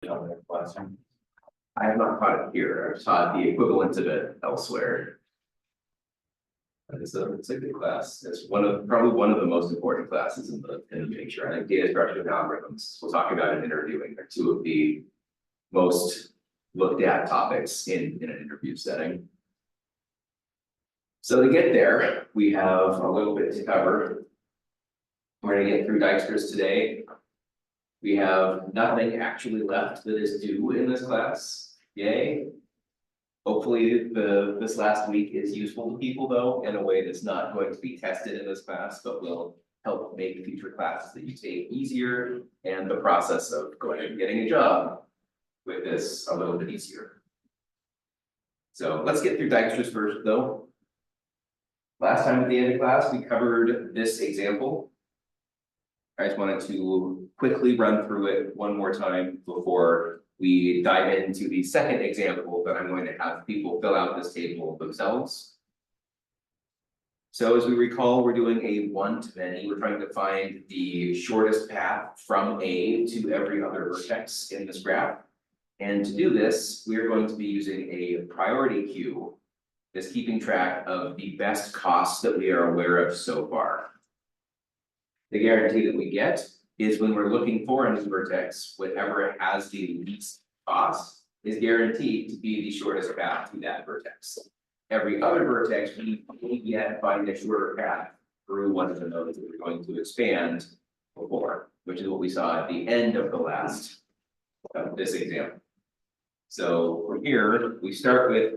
Classroom. I have not taught it here, I've taught the equivalent of it elsewhere. It's a good class, it's probably one of the most important classes in the picture, I think data structure and algorithms, we'll talk about in interviewing, they're two of the most looked at topics in an interview setting. So to get there, we have a little bit to cover. We're gonna get through Dijkstra's today. We have nothing actually left that is due in this class, yay. Hopefully this last week is useful to people though, in a way that's not going to be tested in this class, but will help make future classes that you take easier and the process of going and getting a job with this a little bit easier. So let's get through Dijkstra's first though. Last time at the end of class, we covered this example. I just wanted to quickly run through it one more time before we dive into the second example that I'm going to have people fill out this table themselves. So as we recall, we're doing a one-to-many. We're trying to find the shortest path from A to every other vertex in this graph. And to do this, we are going to be using a priority queue that's keeping track of the best costs that we are aware of so far. The guarantee that we get is when we're looking for a new vertex, whatever has the least cost is guaranteed to be the shortest path to that vertex. Every other vertex, we yet find a shorter path through one of the nodes that we're going to expand before, which is what we saw at the end of the last of this example. So from here, we start with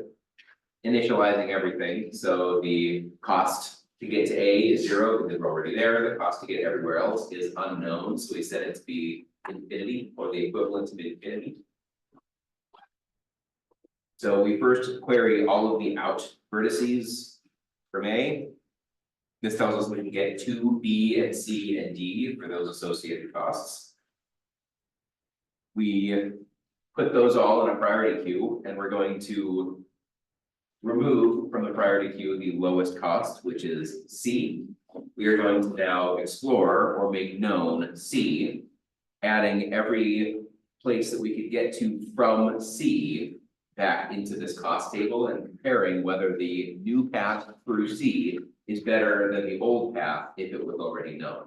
initializing everything. So the cost to get to A is 0 because we're already there. The cost to get everywhere else is unknown. So we set it to be infinity or the equivalent of infinity. So we first query all of the out vertices from A. This tells us we can get to B and C and D for those associated costs. We put those all in a priority queue and we're going to remove from the priority queue the lowest cost, which is C. We are going to now explore or make known C, adding every place that we could get to from C back into this cost table and comparing whether the new path through C is better than the old path if it was already known.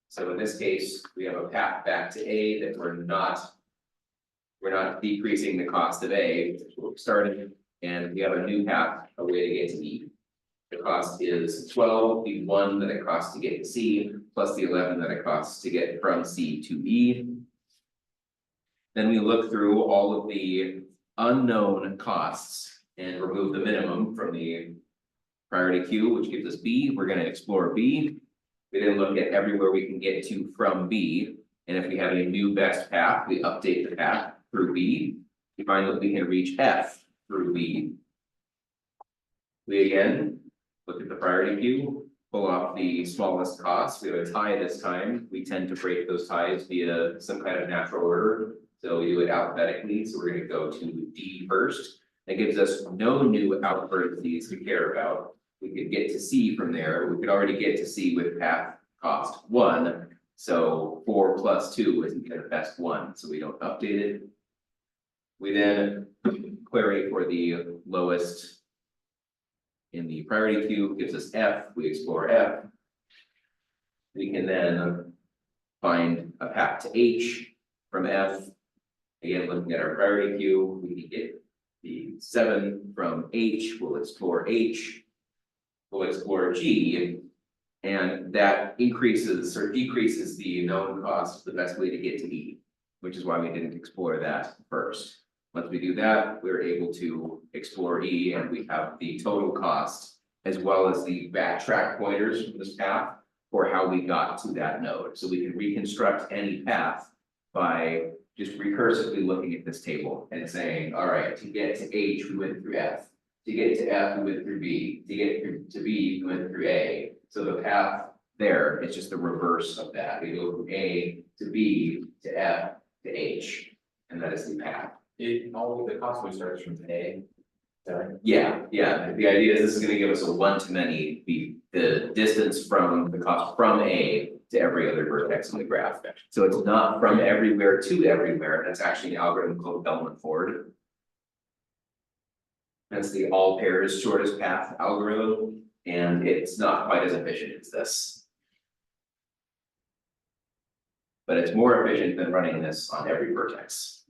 So in this case, we have a path back to A that we're not decreasing the cost of A, which is what we started. And we have a new path, a way to get to E. The cost is 12, the 1 that it costs to get to C, plus the 11 that it costs to get from C to E. Then we look through all of the unknown costs and remove the minimum from the priority queue, which gives us B. We're going to explore B. We then look at everywhere we can get to from B. And if we have a new best path, we update the path through B. We find that we can reach F through B. We again look at the priority queue, pull off the smallest cost. We have a tie this time. We tend to break those ties via some kind of natural order. So we do it alphabetically. So we're going to go to D first. That gives us no new out vertices to care about. We could get to C from there. We could already get to C with path cost 1. So 4 plus 2 isn't the best 1. So we don't update it. We then query for the lowest in the priority queue, gives us F, we explore F. We can then find a path to H from F. Again, looking at our priority queue, we can get the 7 from H, we'll explore H. We'll explore G, and that increases or decreases the known cost, the best way to get to E, which is why we didn't explore that first. Once we do that, we're able to explore E and we have the total cost as well as the backtrack pointers from this path for how we got to that node. So we can reconstruct any path by just recursively looking at this table and saying, all right, to get to H, we went through F. To get to F, we went through B. To get to B, we went through A. So the path there is just the reverse of that. We go from A to B to F to H, and that is the path. All of the cost we starts from A. Yeah. The idea is this is going to give us a one-to-many. The distance from the cost from A to every other vertex in the graph. So it's not from everywhere to everywhere, that's actually an algorithm called Bellman-Ford. That's the all pairs shortest path algorithm, and it's not quite as efficient as this. But it's more efficient than running this on every vertex.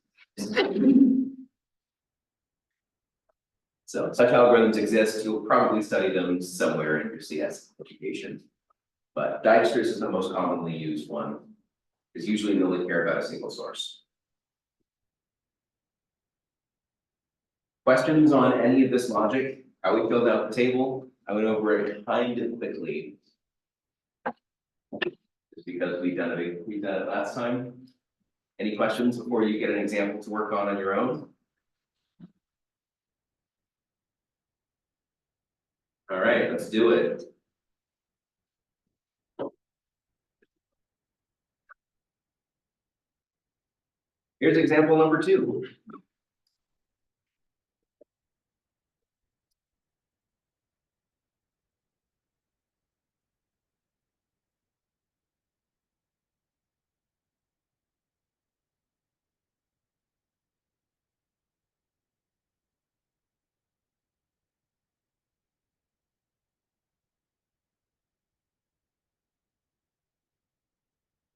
So such algorithms exist, you'll probably study them somewhere in your CS education. But Dijkstra's is the most commonly used one, because usually we only care about a single source. Questions on any of this logic? How we filled out the table? I went over it kind of quickly. Just because we done it last time. Any questions before you get an example to work on your own? All right, let's do it. Here's example number 2.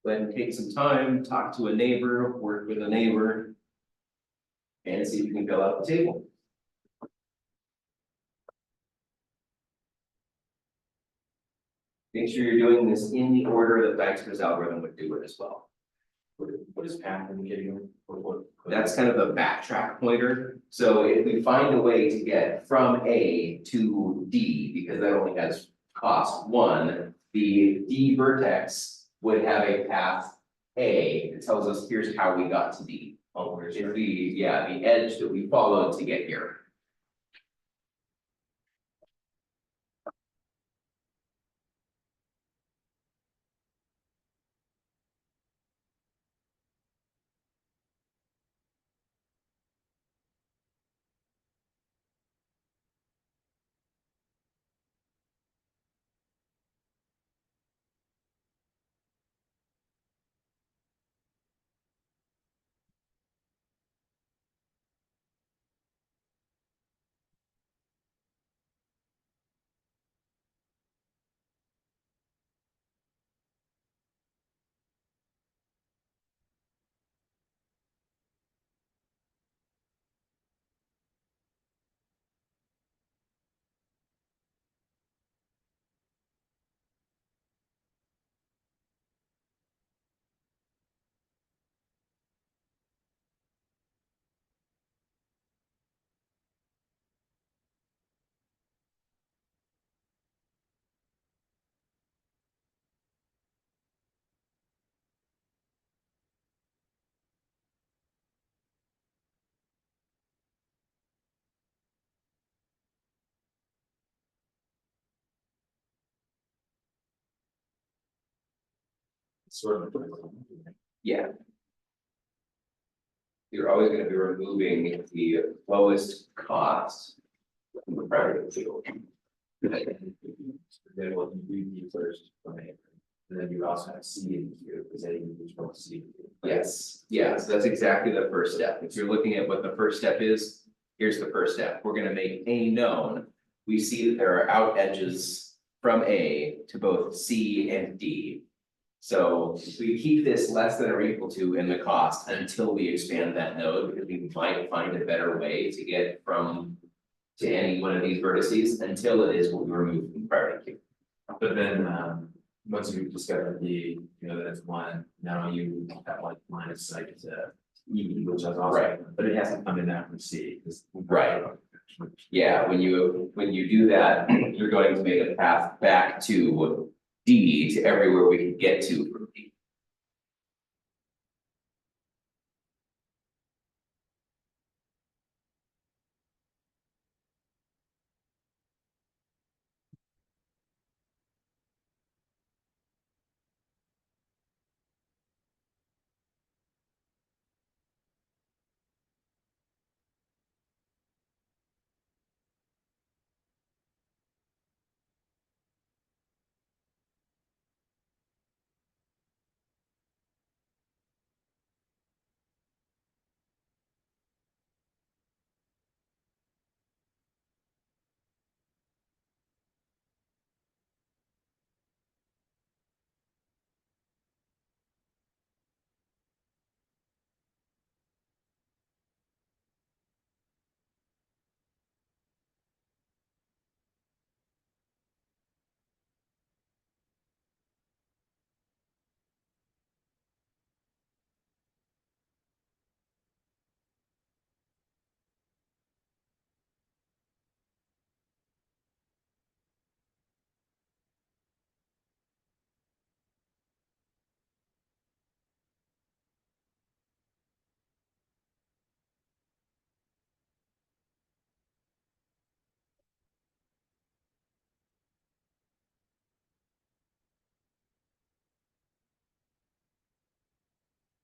Go ahead and take some time, talk to a neighbor, work with a neighbor, and see if you can fill out the table. Make sure you're doing this in the order that Dijkstra's algorithm would do it as well. What is path indicating? That's kind of a backtrack pointer. So if we find a way to get from A to D, because that only has cost 1, the D vertex would have a path A. It tells us here's how we got to D. Oh, where's It's the edge that we followed to get here. Sort of. Yeah. You're always going to be removing the lowest cost from the priority field. Then what you do first, right? And then you also have C in here, because then you just want to see. Yes, so that's exactly the first step. If you're looking at what the first step is, here's the first step. We're gonna make A known. We see that there are out edges from A to both C and D. So we keep this less than or equal to in the cost until we expand that node, because we might find a better way to get from to any one of these vertices until it is what we remove from the priority queue. But then, once you discover that it's 1, now you have like line of sight to E, which is also, Right. but it hasn't come in that from C. Right. Yeah, when you do that, you're going to make a path back to D to everywhere we can get to from D.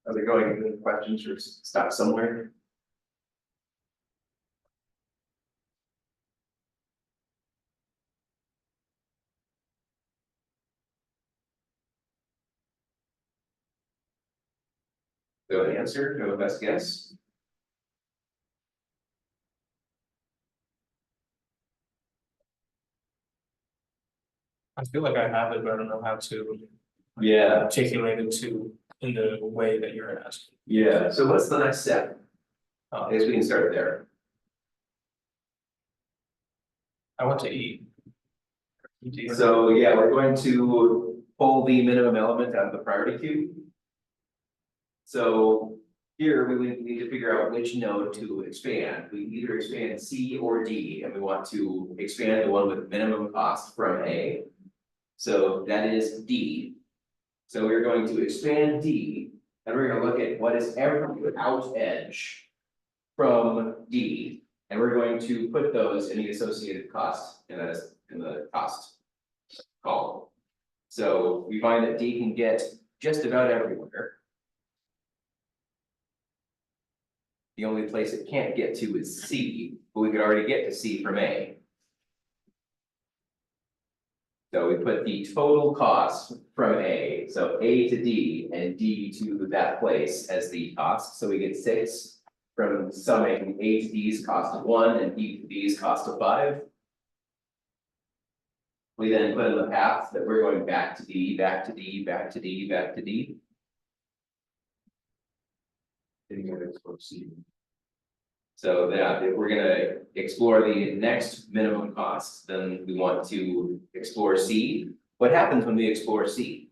How's it going? Any questions or stop somewhere? Go answer, go best guess. I feel like I have it, but I don't know how to Yeah, articulate it in the way that you're asking. yeah. So what's the next step? I guess we can start there. I want to eat. So yeah, we're going to pull the minimum element out of the priority queue. So here we need to figure out which node to expand. We either expand C or D, and we want to expand the one with minimum cost from A. So that is D. So we're going to expand D, and we're gonna look at what is every out edge from D. And we're going to put those in the associated cost in the cost column. So we find that D can get just about everywhere. The only place it can't get to is C, but we could already get to C from A. So we put the total cost from A, so A to D and D to that place as the cost, so we get 6 from summing A to D's cost of 1 and D to D's cost of 5. We then put in the path that we're going back to D, back to D, back to D, back to D. So yeah, if we're gonna explore the next minimum cost, then we want to explore C. What happens when we explore C?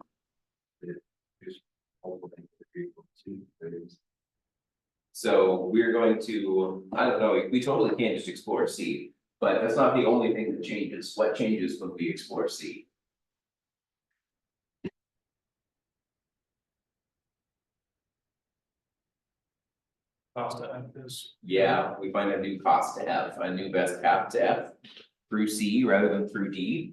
So we're going to, I don't know, we totally can't just explore C, but that's not the only thing that changes. What changes when we explore C? Cost of is. Yeah, we find a new cost to F, a new best path to F through C rather than through D.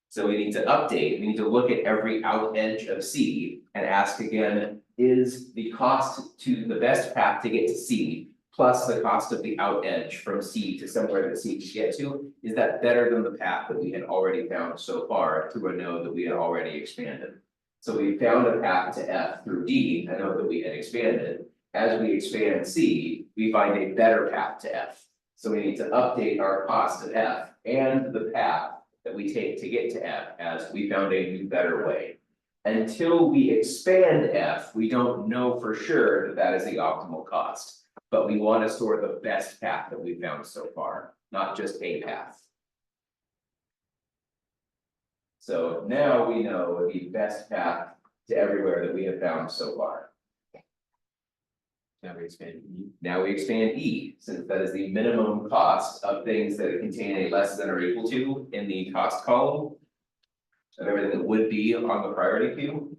So we need to update, we need to look at every out edge of C and ask again, is the cost to the best path to get to C plus the cost of the out edge from C to somewhere that C can get to, is that better than the path that we had already found so far through a node that we had already expanded? So we found a path to F through D, a node that we had expanded. As we expand C, we find a better path to F. So we need to update our cost of F and the path that we take to get to F as we found a new better way. Until we expand F, we don't know for sure that that is the optimal cost. But we want to store the best path that we found so far, not just a path. So now we know the best path to everywhere that we have found so far. Now we expand E. Now we expand E, since that is the minimum cost of things that contain a less than or equal to in the cost column. Of everything that would be on the priority queue.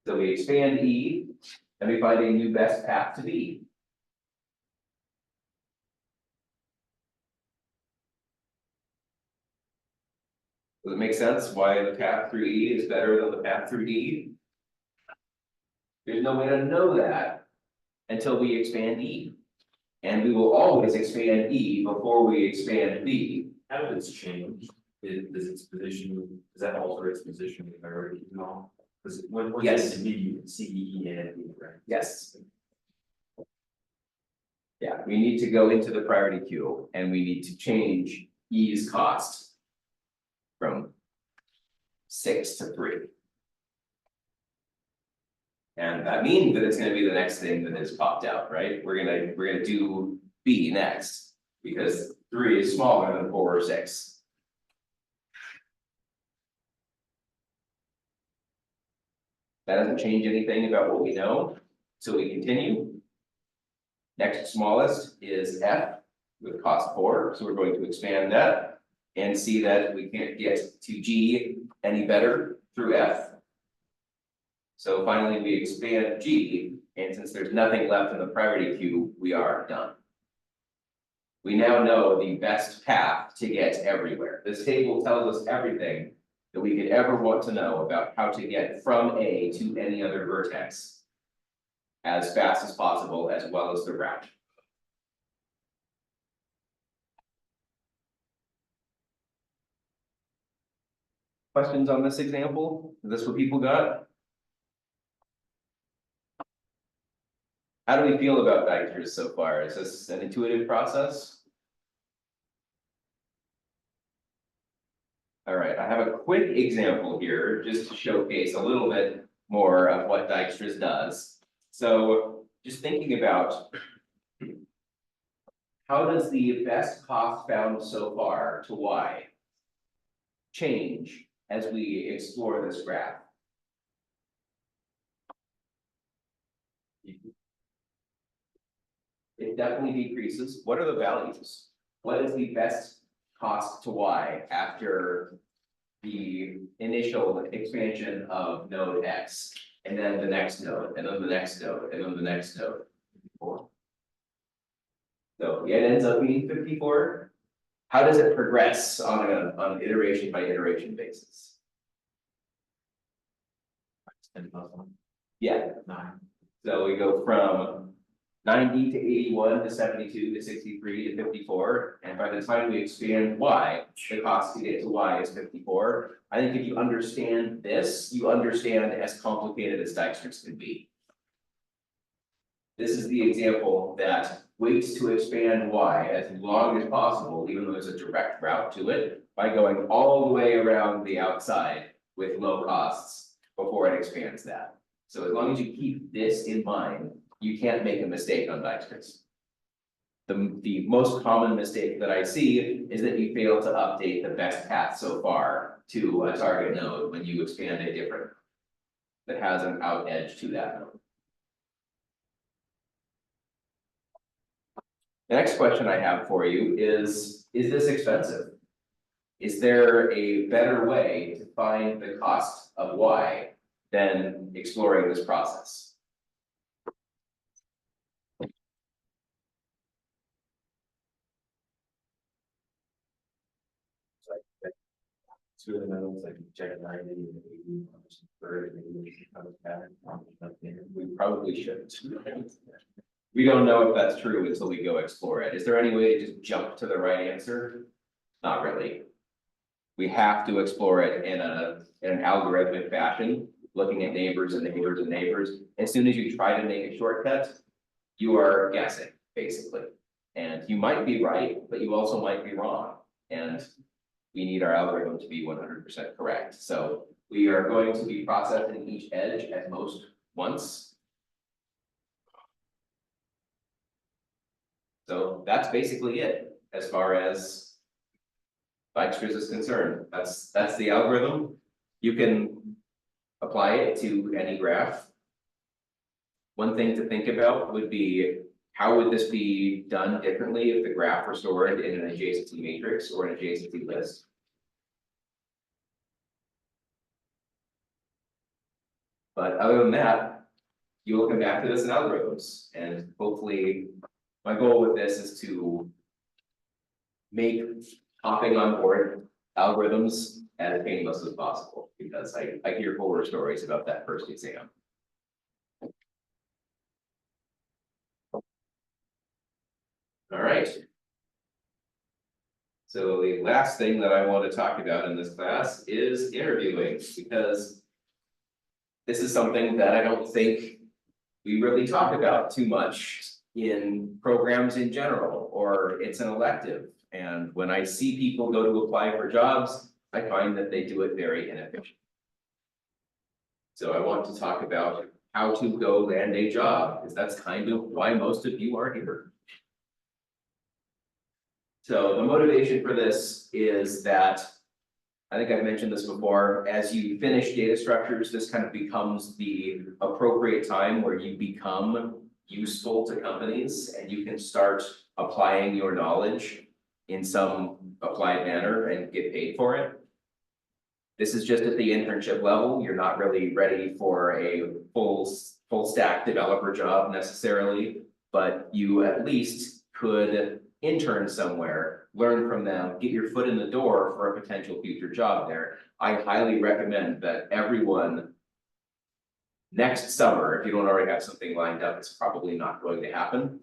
So we expand E, and we find a new best path to B. Does it make sense why the path through E is better than the path through D? There's no way to know that until we expand E. And we will always expand E before we expand B. How does it's changed? Does its position, does that alter its position in priority at all? Because when Yes. it's in D, you can see E and D, right? Yes. Yeah, we need to go into the priority queue and we need to change E's cost from 6 to 3. And that means that it's gonna be the next thing that is popped out, right? We're gonna do B next, because 3 is smaller than 4 or 6. That doesn't change anything about what we know, so we continue. Next smallest is F with cost 4, so we're going to expand that and see that we can't get to G any better through F. So finally, we expand G, and since there's nothing left in the priority queue, we are done. We now know the best path to get everywhere. This table tells us everything that we could ever want to know about how to get from A to any other vertex as fast as possible, as well as the route. Questions on this example? Is this what people got? How do we feel about vectors so far? Is this an intuitive process? All right, I have a quick example here just to showcase a little bit more of what Dijkstra's does. So just thinking about how does the best cost found so far to y change as we explore this graph? It definitely decreases. What are the values? What is the best cost to y after the initial expansion of node X? And then the next node, and then the next node, and then the next node. 54. So it ends up being 54. How does it progress on an iteration by iteration basis? 10 plus 1, Yeah, 9. so we go from 90 to 81 to 72 to 63 to 54, and by the time we expand y, the cost to get to y is 54. I think if you understand this, you understand as complicated as Dijkstra's can be. This is the example that waits to expand y as long as possible, even though there's a direct route to it, by going all the way around the outside with low costs before it expands that. So as long as you keep this in mind, you can't make a mistake on Dijkstra's. The most common mistake that I see is that you fail to update the best path so far to a target node when you expand a different that has an out edge to that node. The next question I have for you is this expensive? Is there a better way to find the cost of y than exploring this process? Two of the nodes, like check 90 and 80, third, maybe kind of pattern. We probably shouldn't. We don't know if that's true until we go explore it. Is there any way to just jump to the right answer? Not really. We have to explore it in an algorithmic fashion, looking at neighbors and neighbors and neighbors. As soon as you try to make a shortcut, you are guessing, basically. And you might be right, but you also might be wrong. And we need our algorithm to be 100% correct. So we are going to be processing each edge at most once. So that's basically it as far as Dijkstra's is concerned. That's the algorithm. You can apply it to any graph. One thing to think about would be, how would this be done differently if the graph were stored in an adjacency matrix or an adjacency list? But other than that, you will come back to this in algorithms, and hopefully my goal with this is to make hopping on board algorithms as painless as possible, because I hear horror stories about that first exam. All right. So the last thing that I want to talk about in this class is interviewing, because this is something that I don't think we really talk about too much in programs in general, or it's an elective. And when I see people go to apply for jobs, I find that they do it very inefficiently. So I want to talk about how to go land a job, because that's kind of why most of you are here. So the motivation for this is that, I think I've mentioned this before, as you finish data structures, this kind of becomes the appropriate time where you become useful to companies and you can start applying your knowledge in some applied manner and get paid for it. This is just at the internship level. You're not really ready for a full stack developer job necessarily, but you at least could intern somewhere, learn from them, get your foot in the door for a potential future job there. I highly recommend that everyone next summer, if you don't already have something lined up, it's probably not going to happen.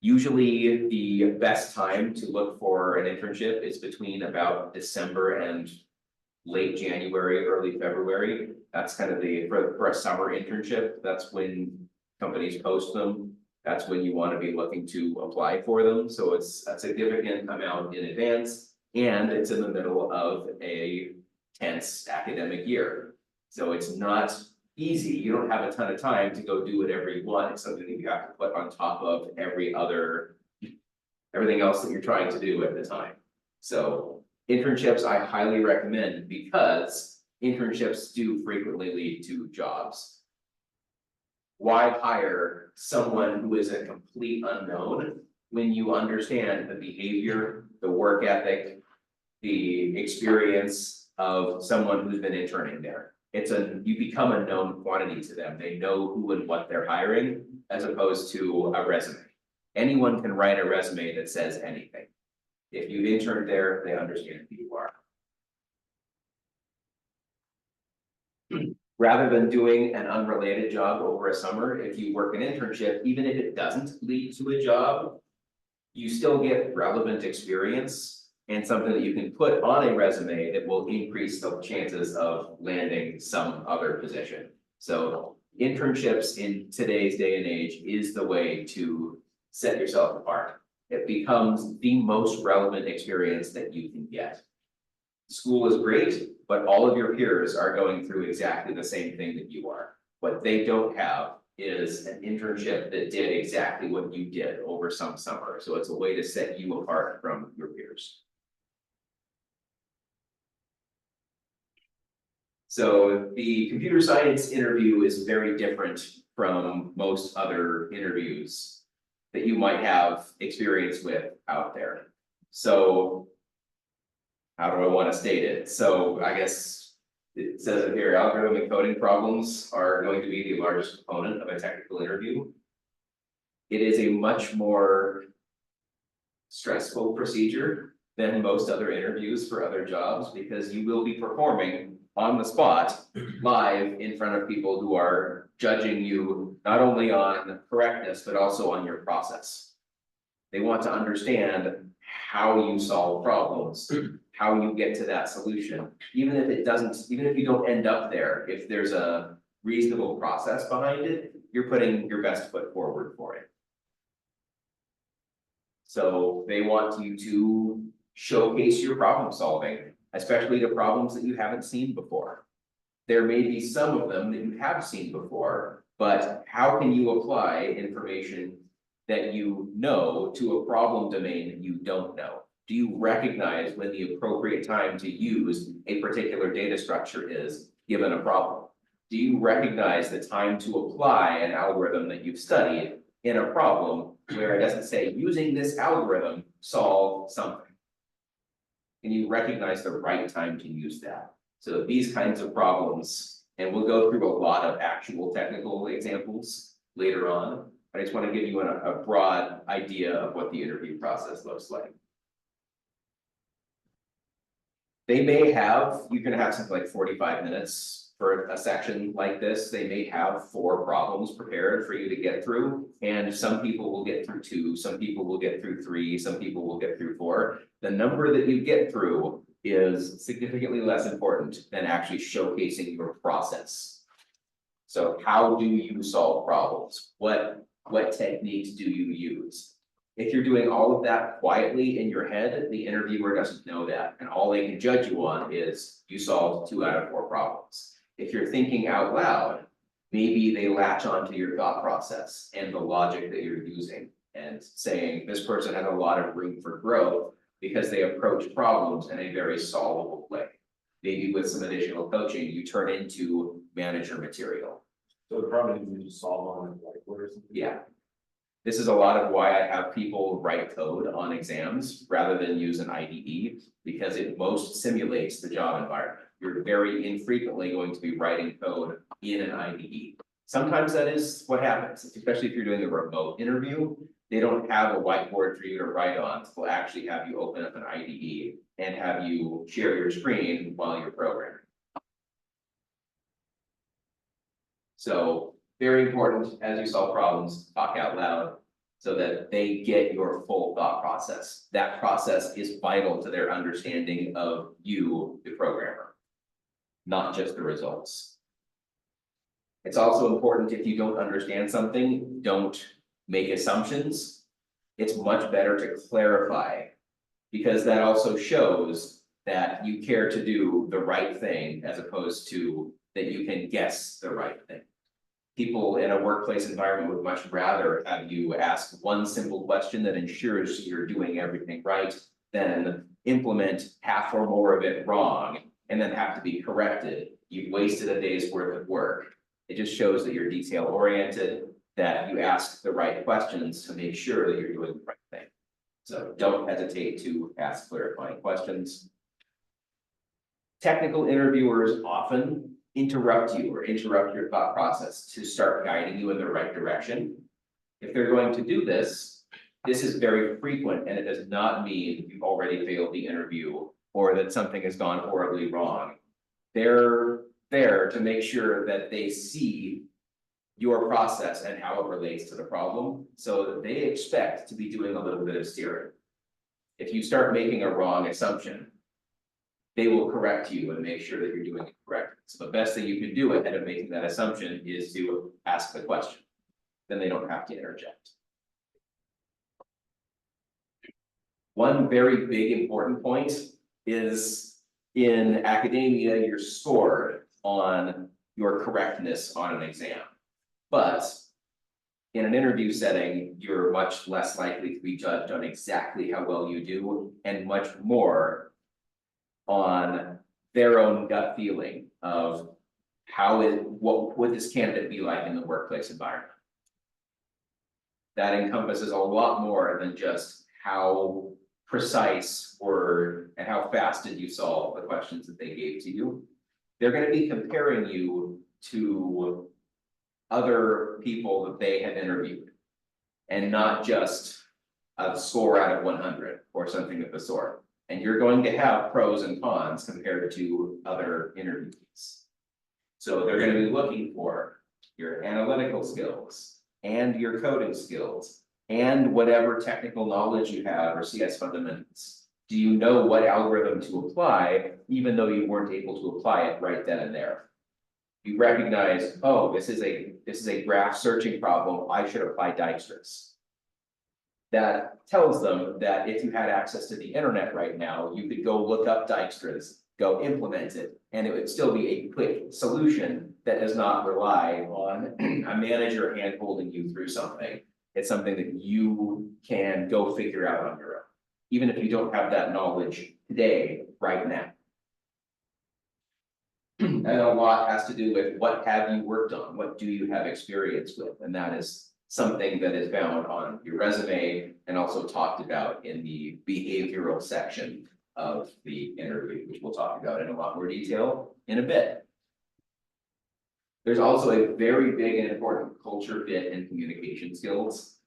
Usually the best time to look for an internship is between about December and late January, early February. That's kind of for a summer internship, that's when companies post them. That's when you want to be looking to apply for them. So it's a significant amount in advance, and it's in the middle of a tense academic year. So it's not easy. You don't have a ton of time to go do whatever you want. It's something that you have to put on top of everything else that you're trying to do at the time. So internships I highly recommend because internships do frequently lead to jobs. Why hire someone who is a complete unknown when you understand the behavior, the work ethic, the experience of someone who's been interning there? You become a known quantity to them. They know who and what they're hiring as opposed to a resume. Anyone can write a resume that says anything. If you've interned there, they understand who you are. Rather than doing an unrelated job over a summer, if you work an internship, even if it doesn't lead to a job, you still get relevant experience and something that you can put on a resume that will increase the chances of landing some other position. So internships in today's day and age is the way to set yourself apart. It becomes the most relevant experience that you can get. School is great, but all of your peers are going through exactly the same thing that you are. What they don't have is an internship that did exactly what you did over some summer. So it's a way to set you apart from your peers. So the computer science interview is very different from most other interviews that you might have experience with out there. So how do I want to state it? So I guess it says it here, algorithm and coding problems are going to be the largest component of a technical interview. It is a much more stressful procedure than most other interviews for other jobs because you will be performing on the spot, live in front of people who are judging you not only on correctness, but also on your process. They want to understand how you solve problems, how you get to that solution. Even if you don't end up there, if there's a reasonable process behind it, you're putting your best foot forward for it. So they want you to showcase your problem solving, especially the problems that you haven't seen before. There may be some of them that you have seen before, but how can you apply information that you know to a problem domain that you don't know? Do you recognize when the appropriate time to use a particular data structure is given a problem? Do you recognize the time to apply an algorithm that you've studied in a problem where it doesn't say using this algorithm solve something? Can you recognize the right time to use that? So these kinds of problems, and we'll go through a lot of actual technical examples later on. I just want to give you a broad idea of what the interview process looks like. They may have, you're going to have something like 45 minutes for a section like this. They may have 4 problems prepared for you to get through. And some people will get through 2, some people will get through 3, some people will get through 4. The number that you get through is significantly less important than actually showcasing your process. So how do you solve problems? What techniques do you use? If you're doing all of that quietly in your head, the interviewer doesn't know that. And all they can judge you on is you solved 2 out of 4 problems. If you're thinking out loud, maybe they latch onto your thought process and the logic that you're using and saying this person has a lot of room for growth because they approach problems in a very solvable way. Maybe with some additional coaching, you turn into manager material. So the problem is you just solve on like whiteboard or something? Yeah. This is a lot of why I have people write code on exams rather than use an IDE, because it most simulates the job environment. You're very infrequently going to be writing code in an IDE. Sometimes that is what happens, especially if you're doing a remote interview. They don't have a whiteboard for you to write on, so they'll actually have you open up an IDE and have you share your screen while you're programming. So very important, as you solve problems, talk out loud so that they get your full thought process. That process is vital to their understanding of you, the programmer, not just the results. It's also important if you don't understand something, don't make assumptions. It's much better to clarify, because that also shows that you care to do the right thing as opposed to that you can guess the right thing. People in a workplace environment would much rather have you ask one simple question that ensures you're doing everything right than implement half or more of it wrong and then have to be corrected. You've wasted a day's worth of work. It just shows that you're detail oriented, that you ask the right questions to make sure that you're doing the right thing. So don't hesitate to ask clarifying questions. Technical interviewers often interrupt you or interrupt your thought process to start guiding you in the right direction. If they're going to do this, this is very frequent, and it does not mean you've already failed the interview or that something has gone horribly wrong. They're there to make sure that they see your process and how it relates to the problem, so that they expect to be doing a little bit of steering. If you start making a wrong assumption, they will correct you and make sure that you're doing it correctly. So the best thing you can do ahead of making that assumption is to ask the question. Then they don't have to interject. One very big important point is in academia, you're scored on your correctness on an exam. But in an interview setting, you're much less likely to be judged on exactly how well you do, and much more on their own gut feeling of what would this candidate be like in the workplace environment. That encompasses a lot more than just how precise and how fast did you solve the questions that they gave to you. They're going to be comparing you to other people that they have interviewed, and not just a score out of 100 or something of the sort. And you're going to have pros and cons compared to other interviewees. So they're going to be looking for your analytical skills and your coding skills and whatever technical knowledge you have or CS fundamentals. Do you know what algorithm to apply, even though you weren't able to apply it right then and there? You recognize, oh, this is a graph searching problem, I should apply Dijkstra's. That tells them that if you had access to the internet right now, you could go look up Dijkstra's, go implement it, and it would still be a quick solution that does not rely on a manager hand-holding you through something. It's something that you can go figure out on your own, even if you don't have that knowledge today, right now. And a lot has to do with what have you worked on, what do you have experience with, and that is something that is found on your resume and also talked about in the behavioral section of the interview, which we'll talk about in a lot more detail in a bit. There's also a very big and important culture fit and communication skills.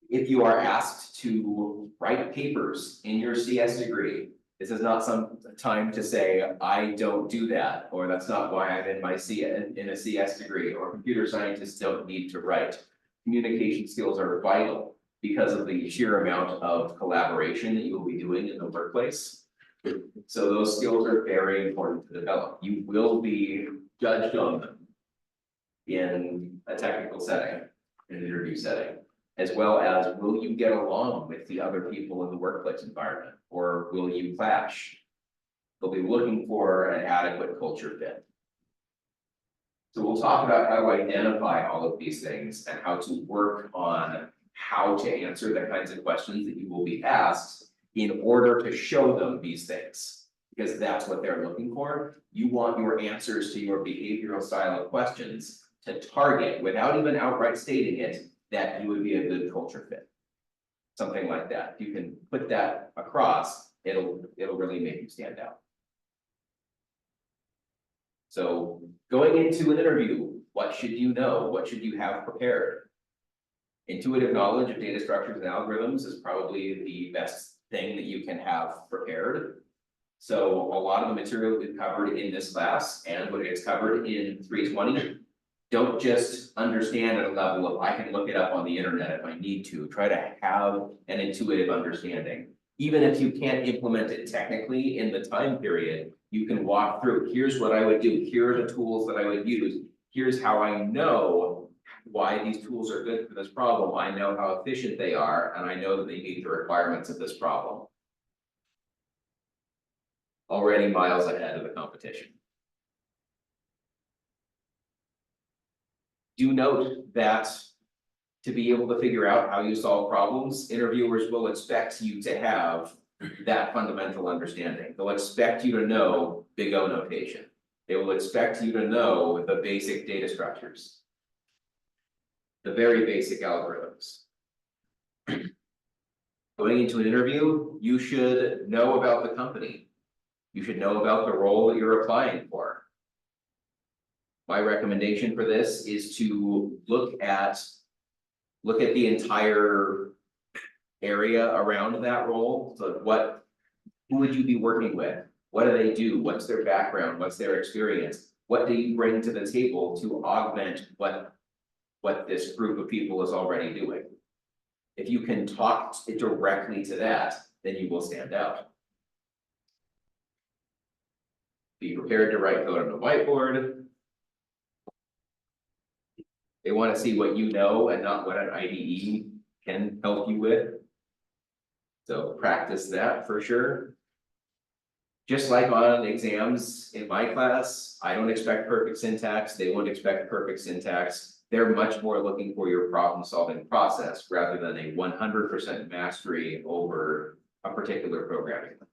If you are asked to write papers in your CS degree, this is not some time to say, I don't do that, or that's not why I'm in a CS degree, or computer scientists don't need to write. Communication skills are vital because of the sheer amount of collaboration that you will be doing in the workplace. So those skills are very important to develop. You will be judged on them in a technical setting, in an interview setting, as well as will you get along with the other people in the workplace environment, or will you clash? They'll be looking for an adequate culture fit. So we'll talk about how to identify all of these things and how to work on how to answer the kinds of questions that you will be asked in order to show them these things, because that's what they're looking for. You want your answers to your behavioral style of questions to target, without even outright stating it, that you would be a good culture fit. Something like that. If you can put that across, it'll really make you stand out. So going into an interview, what should you know? What should you have prepared? Intuitive knowledge of data structures and algorithms is probably the best thing that you can have prepared. So a lot of the material we've covered in this class and what gets covered in 320. Don't just understand at a level of I can look it up on the internet if I need to. Try to have an intuitive understanding. Even if you can't implement it technically in the time period, you can walk through, here's what I would do, here are the tools that I would use, here's how I know why these tools are good for this problem, I know how efficient they are, and I know that they meet the requirements of this problem. Already miles ahead of the competition. Do note that to be able to figure out how you solve problems, interviewers will expect you to have that fundamental understanding. They'll expect you to know big O notation. They will expect you to know the basic data structures. The very basic algorithms. Going into an interview, you should know about the company. You should know about the role that you're applying for. My recommendation for this is to look at the entire area around that role. So who would you be working with? What do they do? What's their background? What's their experience? What do you bring to the table to augment what this group of people is already doing? If you can talk directly to that, then you will stand out. Be prepared to write code on the whiteboard. They want to see what you know and not what an IDE can help you with. So practice that for sure. Just like on exams in my class, I don't expect perfect syntax. They won't expect perfect syntax. They're much more looking for your problem solving process rather than a 100% mastery over a particular programming language.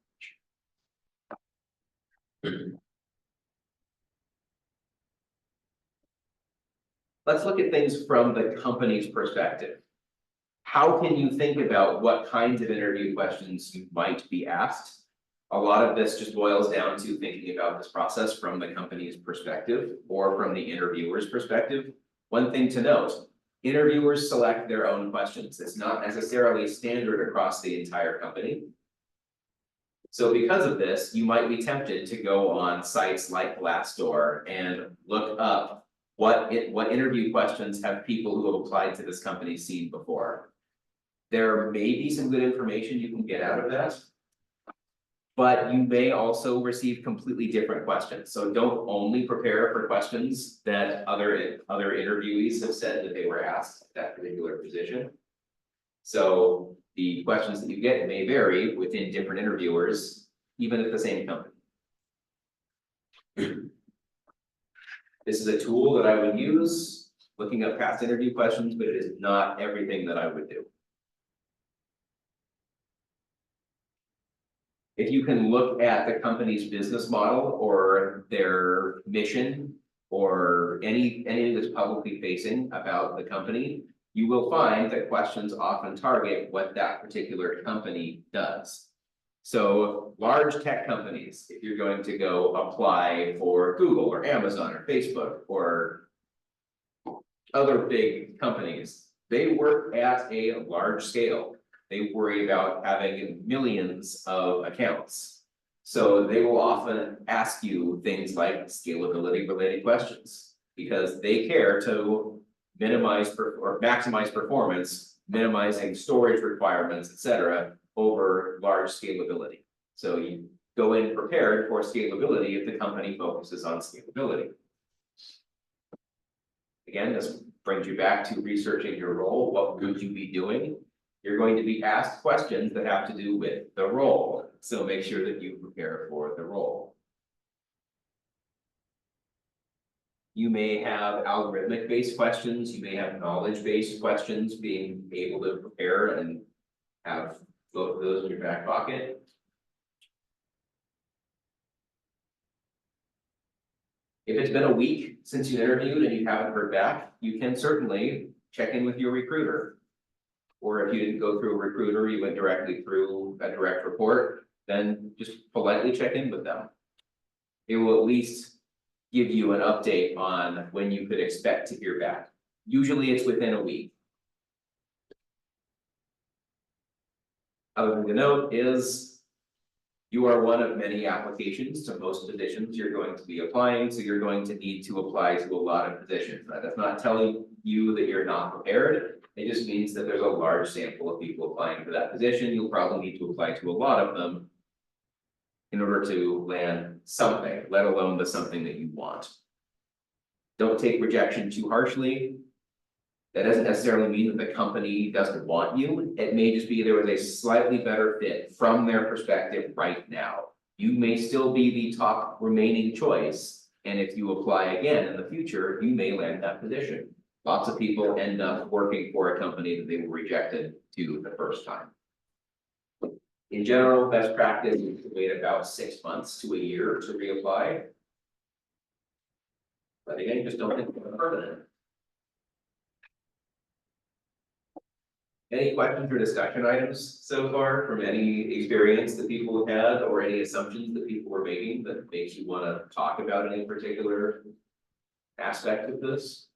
Let's look at things from the company's perspective. How can you think about what kinds of interview questions you might be asked? A lot of this just boils down to thinking about this process from the company's perspective or from the interviewer's perspective. One thing to note, interviewers select their own questions. It's not necessarily standard across the entire company. So because of this, you might be tempted to go on sites like Glassdoor and look up what interview questions have people who have applied to this company seen before. There may be some good information you can get out of that. But you may also receive completely different questions. So don't only prepare for questions that other interviewees have said that they were asked at that particular position. So the questions that you get may vary within different interviewers, even at the same company. This is a tool that I would use, looking up past interview questions, but it is not everything that I would do. If you can look at the company's business model or their mission or anything that's publicly facing about the company, you will find that questions often target what that particular company does. So large tech companies, if you're going to go apply for Google or Amazon or Facebook or other big companies, they work at a large scale. They worry about having millions of accounts. So they will often ask you things like scalability related questions because they care to minimize or maximize performance, minimizing storage requirements, etc., over large scalability. So you go in prepared for scalability if the company focuses on scalability. Again, this brings you back to researching your role. What would you be doing? You're going to be asked questions that have to do with the role. So make sure that you prepare for the role. You may have algorithmic based questions. You may have knowledge based questions, being able to prepare and have both of those in your back pocket. If it's been a week since you interviewed and you haven't heard back, you can certainly check in with your recruiter. Or if you didn't go through a recruiter, you went directly through a direct report, then just politely check in with them. It will at least give you an update on when you could expect to hear back. Usually it's within a week. Other thing to note is. You are one of many applications to most positions you're going to be applying, so you're going to need to apply to a lot of positions. That is not telling you that you're not prepared. It just means that there's a large sample of people applying for that position. You'll probably need to apply to a lot of them. In order to land something, let alone the something that you want. Don't take rejection too harshly. That doesn't necessarily mean that the company doesn't want you. It may just be there was a slightly better fit from their perspective right now. You may still be the top remaining choice. And if you apply again in the future, you may land that position. Lots of people end up working for a company that they were rejected to the first time. In general, best practice is to wait about 6 months to a year to reapply. But again, just don't think it's permanent. Any questions or discussion items so far from any experience that people have had or any assumptions that people were making that makes you want to talk about any particular aspect of this?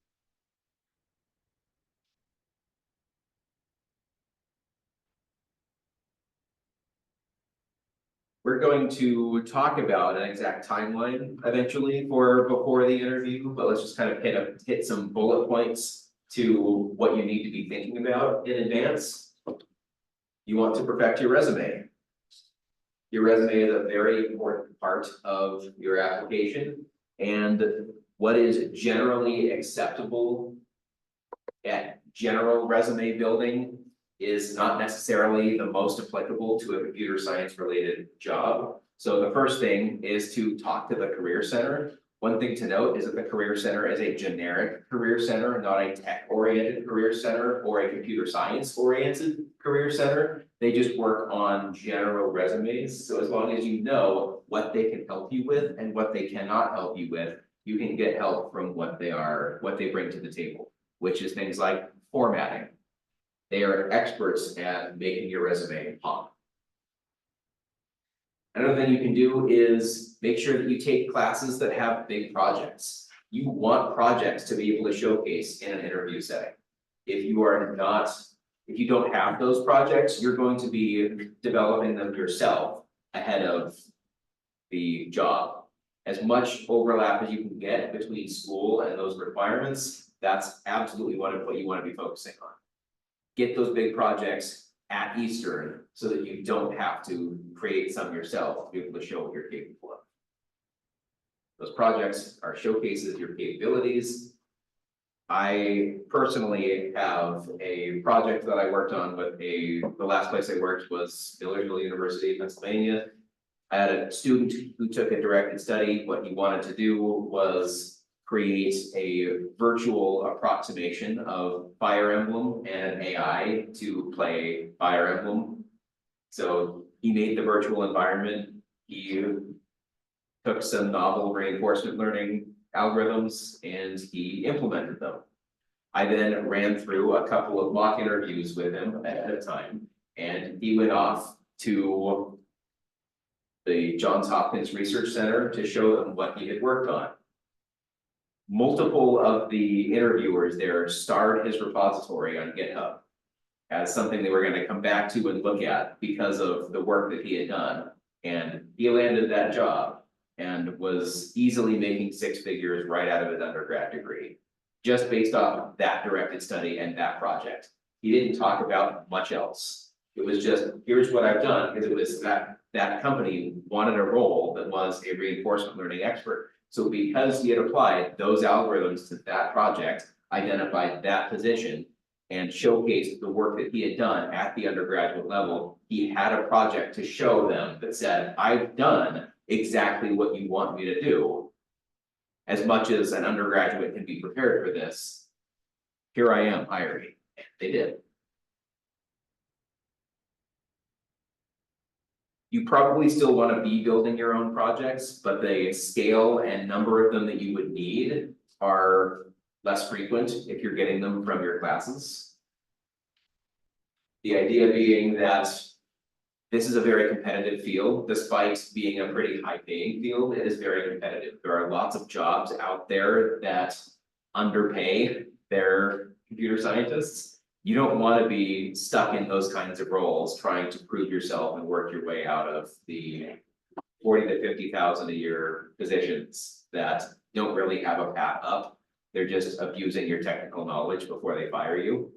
We're going to talk about an exact timeline eventually for before the interview, but let's just kind of hit some bullet points to what you need to be thinking about in advance. You want to perfect your resume. Your resume is a very important part of your application, and what is generally acceptable at general resume building is not necessarily the most applicable to a computer science related job. So the first thing is to talk to the Career Center. One thing to note is that the Career Center is a generic career center, not a tech-oriented career center or a computer science-oriented career center. They just work on general resumes. So as long as you know what they can help you with and what they cannot help you with, you can get help from what they bring to the table, which is things like formatting. They are experts at making your resume pop. Another thing you can do is make sure that you take classes that have big projects. You want projects to be able to showcase in an interview setting. If you don't have those projects, you're going to be developing them yourself ahead of the job. As much overlap as you can get between school and those requirements, that's absolutely what you want to be focusing on. Get those big projects at Eastern so that you don't have to create some yourself to be able to show what you're capable of. Those projects are showcases your capabilities. I personally have a project that I worked on with the last place I worked was Millersville University, Pennsylvania. I had a student who took a directed study. What he wanted to do was create a virtual approximation of Fire Emblem and AI to play Fire Emblem. So he made the virtual environment. He took some novel reinforcement learning algorithms and he implemented them. I then ran through a couple of mock interviews with him ahead of time, and he went off to the Johns Hopkins Research Center to show them what he had worked on. Multiple of the interviewers there starred his repository on GitHub as something they were going to come back to and look at because of the work that he had done. And he landed that job and was easily making 6 figures right out of his undergrad degree, just based off that directed study and that project. He didn't talk about much else. It was just, here's what I've done, because it was that company wanted a role that was a reinforcement learning expert. So because he had applied those algorithms to that project, identified that position, and showcased the work that he had done at the undergraduate level, he had a project to show them that said, I've done exactly what you want me to do. As much as an undergraduate can be prepared for this, here I am hiring. They did. You probably still want to be building your own projects, but the scale and number of them that you would need are less frequent if you're getting them from your classes. The idea being that this is a very competitive field, despite being a pretty high paying field, it is very competitive. There are lots of jobs out there that underpay their computer scientists. You don't want to be stuck in those kinds of roles, trying to prove yourself and work your way out of the 40 to 50,000 a year positions that don't really have a path up. They're just abusing your technical knowledge before they fire you.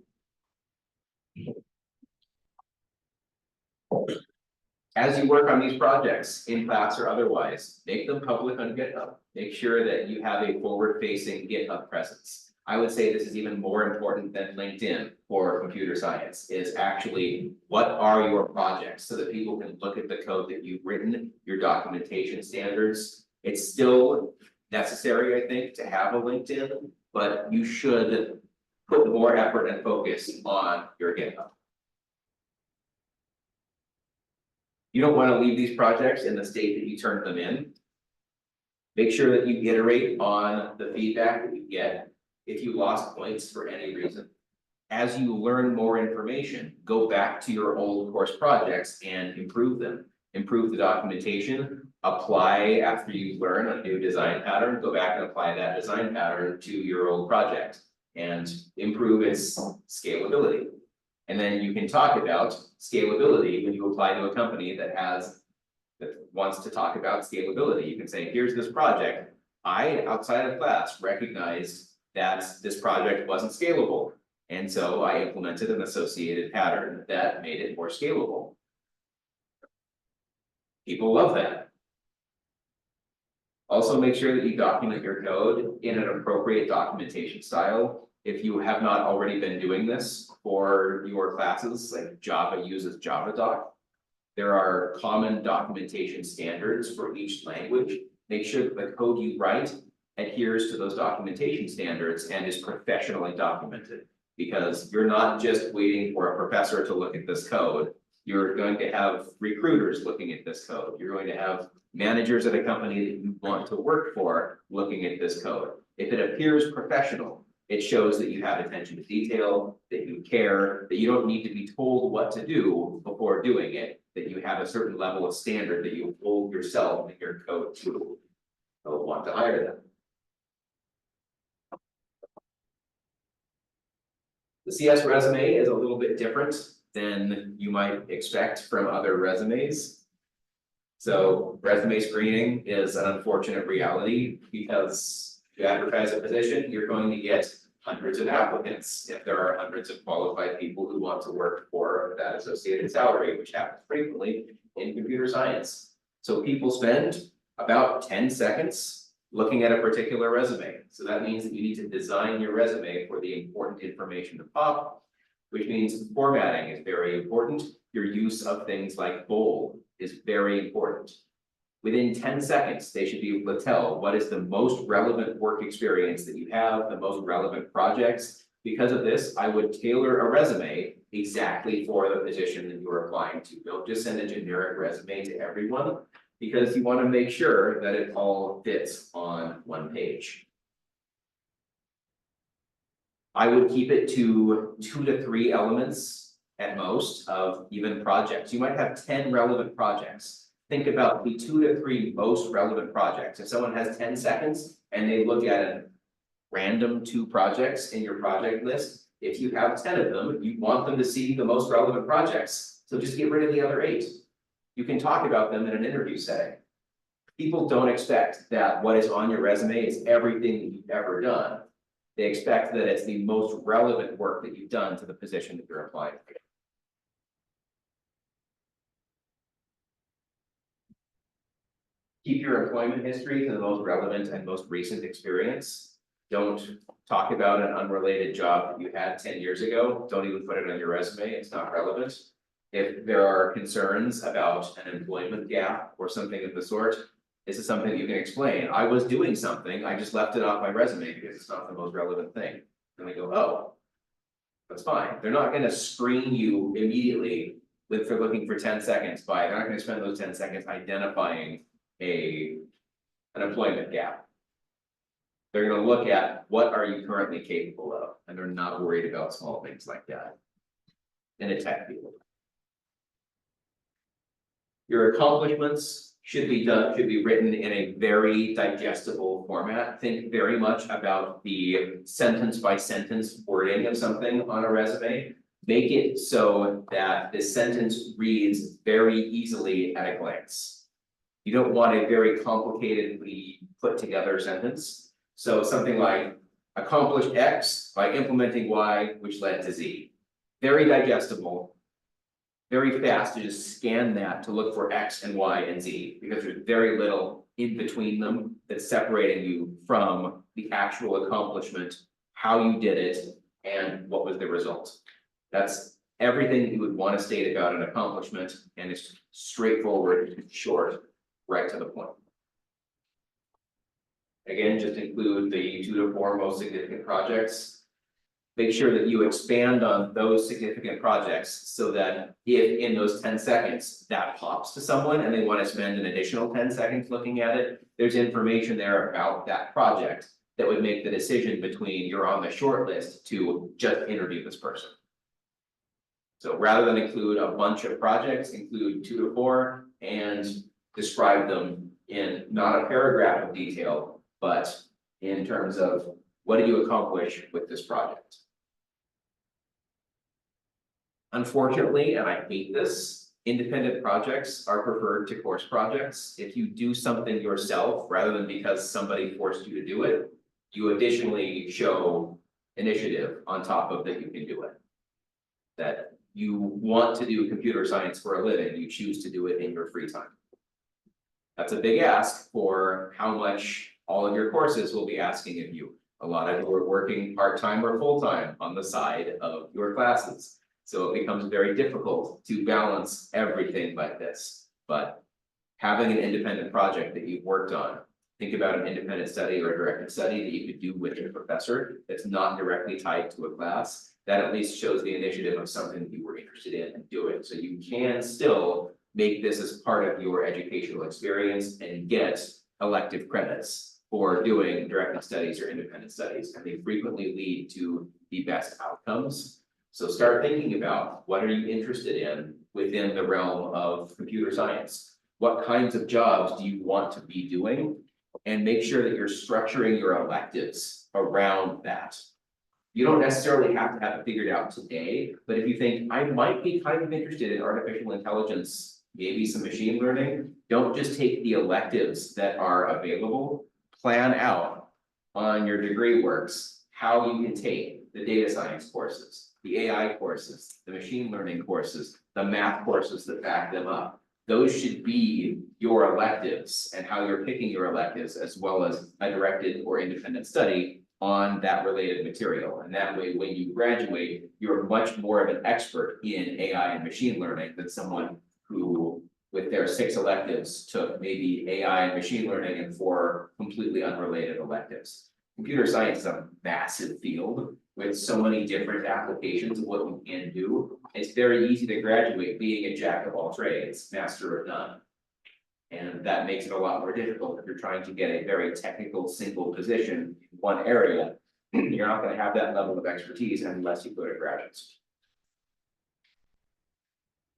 As you work on these projects, in class or otherwise, make them public on GitHub. Make sure that you have a forward-facing GitHub presence. I would say this is even more important than LinkedIn for computer science, is actually what are your projects so that people can look at the code that you've written, your documentation standards. It's still necessary, I think, to have a LinkedIn, but you should put more effort and focus on your GitHub. You don't want to leave these projects in the state that you turned them in. Make sure that you iterate on the feedback that you get. If you lost points for any reason, as you learn more information, go back to your old course projects and improve them. Improve the documentation, apply after you learn a new design pattern, go back and apply that design pattern to your old project and improve its scalability. And then you can talk about scalability when you apply to a company that wants to talk about scalability. You can say, here's this project. I, outside of class, recognized that this project wasn't scalable. And so I implemented an associated pattern that made it more scalable. People love that. Also, make sure that you document your code in an appropriate documentation style. If you have not already been doing this for your classes, like Java uses JavaDoc, there are common documentation standards for each language. Make sure that the code you write adheres to those documentation standards and is professionally documented. Because you're not just waiting for a professor to look at this code. You're going to have recruiters looking at this code. You're going to have managers at a company that you want to work for looking at this code. If it appears professional, it shows that you have attention to detail, that you care, that you don't need to be told what to do before doing it, that you have a certain level of standard that you hold yourself and your code to. They'll want to hire them. The CS resume is a little bit different than you might expect from other resumes. So resume screening is an unfortunate reality because to advertise a position, you're going to get hundreds of applicants if there are hundreds of qualified people who want to work for that associated salary, which happens frequently in computer science. So people spend about 10 seconds looking at a particular resume. So that means that you need to design your resume for the important information to pop, which means formatting is very important. Your use of things like bold is very important. Within 10 seconds, they should be able to tell what is the most relevant work experience that you have, the most relevant projects. Because of this, I would tailor a resume exactly for the position that you are applying to. Don't just send a generic resume to everyone, because you want to make sure that it all fits on one page. I would keep it to 2 to 3 elements at most of even projects. You might have 10 relevant projects. Think about the 2 to 3 most relevant projects. If someone has 10 seconds and they look at a random 2 projects in your project list, if you have 10 of them, you want them to see the most relevant projects. So just get rid of the other 8. You can talk about them in an interview setting. People don't expect that what is on your resume is everything that you've ever done. They expect that it's the most relevant work that you've done to the position that you're applying for. Keep your employment history to the most relevant and most recent experience. Don't talk about an unrelated job that you had 10 years ago. Don't even put it on your resume, it's not relevant. If there are concerns about an employment gap or something of the sort, this is something you can explain. I was doing something, I just left it off my resume because it's not the most relevant thing. And they go, oh, that's fine. They're not gonna screen you immediately for looking for 10 seconds they're not gonna spend those 10 seconds identifying an employment gap. They're gonna look at what are you currently capable of, and they're not worried about small things like that in a tech field. Your accomplishments should be written in a very digestible format. Think very much about the sentence by sentence wording of something on a resume. Make it so that the sentence reads very easily at a glance. You don't want a very complicatedly put together sentence. So something like accomplished X by implementing Y, which led to Z. Very digestible, very fast to just scan that to look for X and Y and Z, because there's very little in between them that's separating you from the actual accomplishment, how you did it, and what was the result. That's everything you would want to state about an accomplishment, and it's straightforward, short, right to the point. Again, just include the 2 to 4 most significant projects. Make sure that you expand on those significant projects so that if in those 10 seconds that pops to someone and they want to spend an additional 10 seconds looking at it, there's information there about that project that would make the decision between you're on the short list to just interview this person. So rather than include a bunch of projects, include 2 to 4 and describe them in not a paragraph of detail, but in terms of what did you accomplish with this project? Unfortunately, and I hate this, independent projects are preferred to course projects. If you do something yourself, rather than because somebody forced you to do it, you additionally show initiative on top of that you can do it. That you want to do computer science for a living, you choose to do it in your free time. That's a big ask for how much all of your courses will be asking of you. A lot of you are working part-time or full-time on the side of your classes. So it becomes very difficult to balance everything like this. But having an independent project that you've worked on, think about an independent study or a directed study that you could do with your professor that's not directly tied to a class. That at least shows the initiative of something you were interested in and doing. So you can still make this as part of your educational experience and get elective credits for doing directed studies or independent studies, and they frequently lead to the best outcomes. So start thinking about what are you interested in within the realm of computer science? What kinds of jobs do you want to be doing? And make sure that you're structuring your electives around that. You don't necessarily have to have it figured out today, but if you think I might be kind of interested in artificial intelligence, maybe some machine learning, don't just take the electives that are available. Plan out on your degree works how you can take the data science courses, the AI courses, the machine learning courses, the math courses that back them up. Those should be your electives and how you're picking your electives, as well as a directed or independent study on that related material. And that way, when you graduate, you're much more of an expert in AI and machine learning than someone who, with their 6 electives, took maybe AI and machine learning and 4 completely unrelated electives. Computer science is a massive field with so many different applications of what you can do. It's very easy to graduate being a jack of all trades, master of none. And that makes it a lot more difficult if you're trying to get a very technical single position in one area. You're not going to have that level of expertise unless you go to graduate school.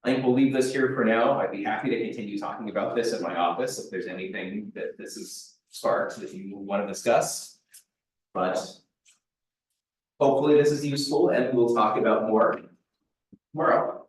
I think we'll leave this here for now. I'd be happy to continue talking about this in my office if there's anything that this has sparked that you want to discuss. But hopefully this is useful and we'll talk about more tomorrow.